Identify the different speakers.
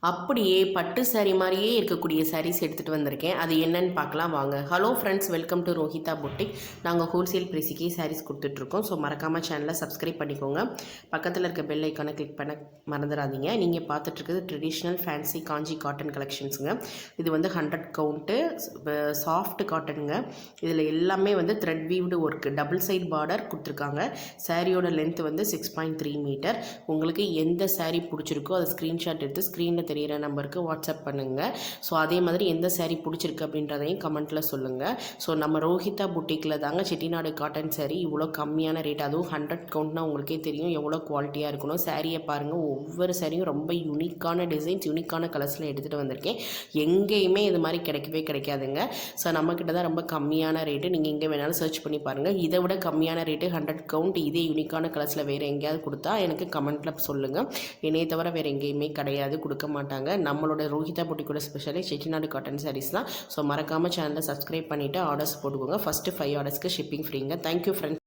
Speaker 1: அப்படியே பட்டு சாரி மாதிரியே இருக்கக்கூடிய சாரீஸ் எடுத்துகிட்டு வந்திருக்கேன். அது என்னன்னு பார்க்கலாம் வாங்க. Hello friends, welcome to Rohitha boutique. நாங்கள் ஹோல்சேல் ப்ரைஸுக்கே சாரீஸ் கொடுத்துட்ருக்கோம். ஸோ மறக்காமல் சேனலை சப்ஸ்கிரைப் பண்ணிக்கோங்க. பக்கத்தில் இருக்க பெல் ஐக்கானை கிளிக் பண்ண மறந்துடாதீங்க. நீங்கள் பார்த்துட்ருக்குது ட்ரெடிஷ்னல் ஃபேன்சி காஞ்சி காட்டன் கலெக்ஷன்ஸுங்க. இது வந்து 100 கவுண்ட்டு சாஃப்ட் காட்டனுங்க. இதில் எல்லாமே வந்து thread weaved work, double side border கொடுத்துருக்காங்க. சாரியோட லென்த் வந்து 6.3 மீட்டர். உங்களுக்கு எந்த சாரீ பிடிச்சிருக்கோ அதை ஸ்க்ரீன்ஷாட் எடுத்து ஸ்க்ரீனில் தெரிகிற நம்பருக்கு வாட்ஸ்அப் பண்ணுங்கள். ஸோ அதே மாதிரி எந்த சாரீ பிடிச்சிருக்கு அப்படின்றதையும் கமெண்ட்டில் சொல்லுங்கள். ஸோ நம்ம ரோஹிதா புட்டிக்கில் தாங்க செட்டிநாடு காட்டன் சாரீ இவ்வளோ கம்மியான ரேட், அதுவும் 100 கவுண்ட்னா உங்களுக்கே தெரியும் எவ்வளோ குவாலிட்டியாக இருக்கணும். சாரியை பாருங்கள், ஒவ்வொரு சாரியும் ரொம்ப யூனிக்கான டிசைன்ஸ், யூனிக்கான கலர்ஸில் எடுத்துகிட்டு வந்திருக்கேன். எங்கேயுமே இது மாதிரி கிடைக்கவே கிடைக்காதுங்க. ஸோ நம்மக்கிட்ட தான் ரொம்ப கம்மியான ரேட்டு. நீங்கள் எங்கே வேணாலும் சர்ச் பண்ணி பாருங்கள். இதை விட கம்மியான ரேட்டு 100 கவுண்ட் இதே யூனிக்கான கலர்ஸில் வேறு எங்கேயாவது கொடுத்தா எனக்கு கமெண்ட்டில் சொல்லுங்கள். என்னையை தவிர வேறு எங்கேயுமே கிடையாது, கொடுக்க மாட்டாங்க. நம்மளோட ரோஹிதா புட்டிக்கோட ஸ்பெஷலி செட்டிநாடு காட்டன் சாரீஸ் தான். ஸோ மறக்காமல் சேனலை சப்ஸ்கிரைப் பண்ணிவிட்டு ஆர்டர்ஸ் போட்டுக்கோங்க. ஃபஸ்ட்டு 5 ஆர்டர்ஸ்க்கு ஷிப்பிங் ஃப்ரீங்க. Thank you friends.